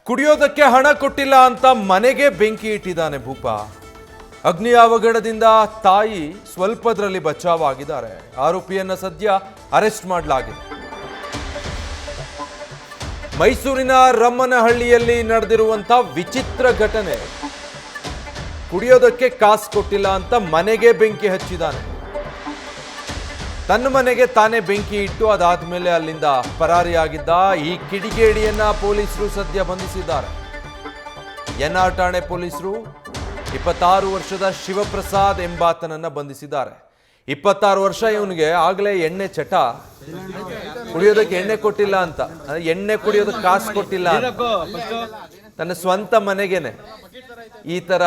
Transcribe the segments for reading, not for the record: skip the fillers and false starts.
ಕುಡಿಯೋದಕ್ಕೆ ಹಣ ಕೊಟ್ಟಿಲ್ಲ ಅಂತ ಮನೆಗೆ ಬೆಂಕಿ ಇಟ್ಟಿದ್ದಾನೆ ಭೂಪ. ಅಗ್ನಿ ಅವಘಡದಿಂದ ತಾಯಿ ಸ್ವಲ್ಪದ್ರಲ್ಲಿ ಬಚಾವಾಗಿದ್ದಾರೆ. ಆರೋಪಿಯನ್ನ ಸದ್ಯ ಅರೆಸ್ಟ್ ಮಾಡಲಾಗಿದೆ. ಮೈಸೂರಿನ ರಮ್ಮನಹಳ್ಳಿಯಲ್ಲಿ ನಡೆದಿರುವಂತ ವಿಚಿತ್ರ ಘಟನೆ. ಕುಡಿಯೋದಕ್ಕೆ ಕಾಸು ಕೊಟ್ಟಿಲ್ಲ ಅಂತ ಮನೆಗೆ ಬೆಂಕಿ ಹಚ್ಚಿದ್ದಾನೆ. ತನ್ನ ಮನೆಗೆ ತಾನೇ ಬೆಂಕಿ ಇಟ್ಟು ಅದಾದ್ಮೇಲೆ ಅಲ್ಲಿಂದ ಪರಾರಿಯಾಗಿದ್ದ ಈ ಕಿಡಿಗೇಡಿಯನ್ನ ಪೊಲೀಸರು ಸದ್ಯ ಬಂಧಿಸಿದ್ದಾರೆ. ಎನ್ಆರ್ ಠಾಣೆ ಪೊಲೀಸರು 26 ವರ್ಷದ ಶಿವಪ್ರಸಾದ್ ಎಂಬಾತನನ್ನ ಬಂಧಿಸಿದ್ದಾರೆ. 26 ವರ್ಷ ಇವನಿಗೆ ಆಗ್ಲೇ ಎಣ್ಣೆ ಚಟ. ಕುಡಿಯೋದಕ್ಕೆ ಎಣ್ಣೆ ಕೊಟ್ಟಿಲ್ಲ ಅಂತ, ಎಣ್ಣೆ ಕುಡಿಯೋದಕ್ಕೆ ಕಾಸು ಕೊಟ್ಟಿಲ್ಲ ಅಂತ ತನ್ನ ಸ್ವಂತ ಮನೆಗೇನೆ ಈ ತರ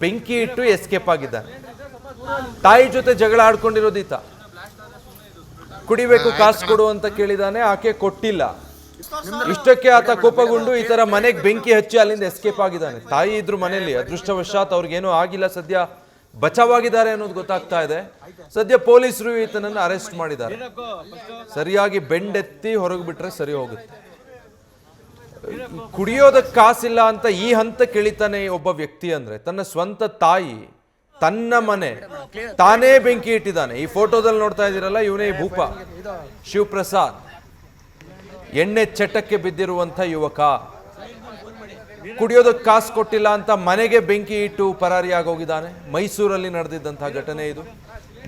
ಬೆಂಕಿ ಇಟ್ಟು ಎಸ್ಕೇಪ್ ಆಗಿದ್ದಾನೆ. ತಾಯಿ ಜೊತೆ ಜಗಳ ಆಡ್ಕೊಂಡಿರೋದೀತ. ಕುಡಿಬೇಕು ಕಾಸು ಕೊಡು ಅಂತ ಕೇಳಿದಾನೆ, ಆಕೆ ಕೊಟ್ಟಿಲ್ಲ. ಇಷ್ಟಕ್ಕೆ ಆತ ಕೋಪಗೊಂಡು ಈ ತರ ಮನೆಗೆ ಬೆಂಕಿ ಹಚ್ಚಿ ಅಲ್ಲಿಂದ ಎಸ್ಕೇಪ್ ಆಗಿದ್ದಾನೆ. ತಾಯಿ ಇದ್ರು ಮನೆಯಲ್ಲಿ. ಅದೃಷ್ಟವಶಾತ್ ಅವ್ರಿಗೇನೂ ಆಗಿಲ್ಲ, ಸದ್ಯ ಬಚಾವಾಗಿದ್ದಾರೆ ಅನ್ನೋದು ಗೊತ್ತಾಗ್ತಾ ಇದೆ. ಸದ್ಯ ಪೊಲೀಸರು ಈತನನ್ನ ಅರೆಸ್ಟ್ ಮಾಡಿದ್ದಾರೆ. ಸರಿಯಾಗಿ ಬೆಂಡೆತ್ತಿ ಹೊರಗೆ ಬಿಟ್ರೆ ಸರಿ ಹೋಗುತ್ತೆ. ಕುಡಿಯೋದಕ್ಕೆ ಕಾಸಿಲ್ಲ ಅಂತ ಈ ಹಂತ ಕೇಳಿತಾನೆ ಒಬ್ಬ ವ್ಯಕ್ತಿ ಅಂದ್ರೆ ತನ್ನ ಸ್ವಂತ ತಾಯಿ, ತನ್ನ ಮನೆ ತಾನೇ ಬೆಂಕಿ ಇಟ್ಟಿದ್ದಾನೆ. ಈ ಫೋಟೋದಲ್ಲಿ ನೋಡ್ತಾ ಇದ್ದೀರಲ್ಲ, ಇವನೇ ಭೂಪ ಶಿವಪ್ರಸಾದ್, ಎಣ್ಣೆ ಚಟಕ್ಕೆ ಬಿದ್ದಿರುವಂತ ಯುವಕ. ಕುಡಿಯೋದಕ್ಕೆ ಕಾಸು ಕೊಟ್ಟಿಲ್ಲ ಅಂತ ಮನೆಗೆ ಬೆಂಕಿ ಇಟ್ಟು ಪರಾರಿಯಾಗಿ ಹೋಗಿದ್ದಾನೆ. ಮೈಸೂರಲ್ಲಿ ನಡೆದಿದ್ದಂತಹ ಘಟನೆ ಇದು.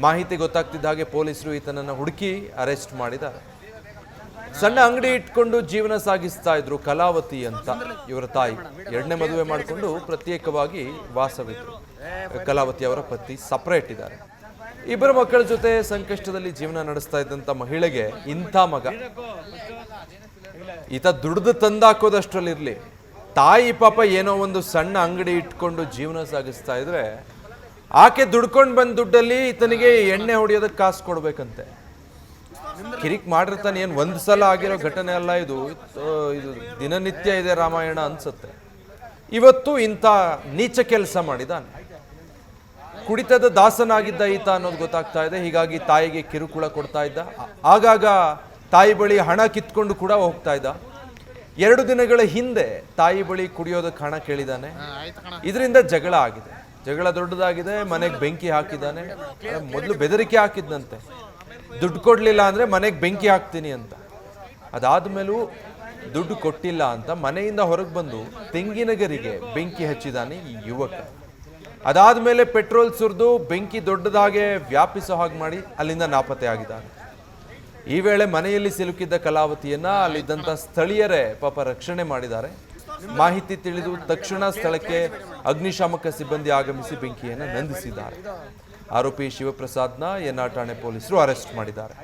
ಮಾಹಿತಿ ಗೊತ್ತಾಗ್ತಿದ್ದ ಹಾಗೆ ಪೊಲೀಸರು ಈತನನ್ನ ಹುಡುಕಿ ಅರೆಸ್ಟ್ ಮಾಡಿದ್ದಾರೆ. ಸಣ್ಣ ಅಂಗಡಿ ಇಟ್ಕೊಂಡು ಜೀವನ ಸಾಗಿಸ್ತಾ ಇದ್ರು ಕಲಾವತಿ ಅಂತ ಇವರ ತಾಯಿ. 2ನೇ ಮದುವೆ ಮಾಡಿಕೊಂಡು ಪ್ರತ್ಯೇಕವಾಗಿ ವಾಸವಿದ್ರು. ಕಲಾವತಿ ಅವರ ಪತಿ ಸಪರೇಟ್ ಇದ್ದಾರೆ. ಇಬ್ಬರು ಮಕ್ಕಳ ಜೊತೆ ಸಂಕಷ್ಟದಲ್ಲಿ ಜೀವನ ನಡೆಸ್ತಾ ಇದ್ದಂತ ಮಹಿಳೆಗೆ ಇಂಥ ಮಗ. ಈತ ದುಡ್ದು ತಂದಾಕೋದಷ್ಟರಲ್ಲಿರ್ಲಿ, ತಾಯಿ ಪಾಪ ಏನೋ ಒಂದು ಸಣ್ಣ ಅಂಗಡಿ ಇಟ್ಕೊಂಡು ಜೀವನ ಸಾಗಿಸ್ತಾ ಇದ್ರೆ ಆಕೆ ದುಡ್ಕೊಂಡು ಬಂದ ದುಡ್ಡಲ್ಲಿ ಈತನಿಗೆ ಎಣ್ಣೆ ಹೊಡಿಯೋದಕ್ಕೆ ಕಾಸು ಕೊಡ್ಬೇಕಂತೆ. ಕಿರಿಕ್ ಮಾಡಿರ್ತಾನೆ. ಏನು ಒಂದು ಸಲ ಆಗಿರೋ ಘಟನೆ ಅಲ್ಲ ಇದು ದಿನನಿತ್ಯ ಇದೆ ರಾಮಾಯಣ ಅನ್ಸುತ್ತೆ. ಇವತ್ತು ಇಂಥ ನೀಚ ಕೆಲಸ ಮಾಡಿದಾನೆ. ಕುಡಿತದ ದಾಸನಾಗಿದ್ದ ಈತ ಅನ್ನೋದು ಗೊತ್ತಾಗ್ತಾ ಇದೆ. ಹೀಗಾಗಿ ತಾಯಿಗೆ ಕಿರುಕುಳ ಕೊಡ್ತಾ ಇದ್ದ. ಆಗಾಗ ತಾಯಿ ಬಳಿ ಹಣ ಕಿತ್ಕೊಂಡು ಕೂಡ ಹೋಗ್ತಾ ಇದ್ದ. 2 ದಿನಗಳ ಹಿಂದೆ ತಾಯಿ ಬಳಿ ಕುಡಿಯೋದಕ್ಕೆ ಹಣ ಕೇಳಿದಾನೆ. ಇದರಿಂದ ಜಗಳ ಆಗಿದೆ. ಜಗಳ ದೊಡ್ಡದಾಗಿದೆ. ಮನೆಗೆ ಬೆಂಕಿ ಹಾಕಿದ್ದಾನೆ. ಮೊದಲು ಬೆದರಿಕೆ ಹಾಕಿದ್ನಂತೆ, ದುಡ್ಡು ಕೊಡ್ಲಿಲ್ಲ ಅಂದ್ರೆ ಮನೆಗೆ ಬೆಂಕಿ ಹಾಕ್ತೀನಿ ಅಂತ. ಅದಾದ್ಮೇಲೂ ದುಡ್ಡು ಕೊಟ್ಟಿಲ್ಲ ಅಂತ ಮನೆಯಿಂದ ಹೊರಗೆ ಬಂದು ತೆಂಗಿನಗರಿಗೆ ಬೆಂಕಿ ಹಚ್ಚಿದ್ದಾನೆ ಈ ಯುವಕ. ಅದಾದ್ಮೇಲೆ ಪೆಟ್ರೋಲ್ ಸುರಿದು ಬೆಂಕಿ ದೊಡ್ಡದಾಗೆ ವ್ಯಾಪಿಸೋ ಹಾಗೆ ಮಾಡಿ ಅಲ್ಲಿಂದ ನಾಪತ್ತೆ ಆಗಿದ್ದಾನೆ. ಈ ವೇಳೆ ಮನೆಯಲ್ಲಿ ಸಿಲುಕಿದ್ದ ಕಲಾವತಿಯನ್ನ ಅಲ್ಲಿದ್ದಂತ ಸ್ಥಳೀಯರೇ ಪಾಪ ರಕ್ಷಣೆ ಮಾಡಿದ್ದಾರೆ. ಮಾಹಿತಿ ತಿಳಿದು ತಕ್ಷಣ ಸ್ಥಳಕ್ಕೆ ಅಗ್ನಿಶಾಮಕ ಸಿಬ್ಬಂದಿ ಆಗಮಿಸಿ ಬೆಂಕಿಯನ್ನು ನಂದಿಸಿದ್ದಾರೆ. ಆರೋಪಿ ಶಿವಪ್ರಸಾದ್ನ ಎನ್ಆರ್ ಠಾಣೆ ಪೊಲೀಸರು ಅರೆಸ್ಟ್ ಮಾಡಿದ್ದಾರೆ.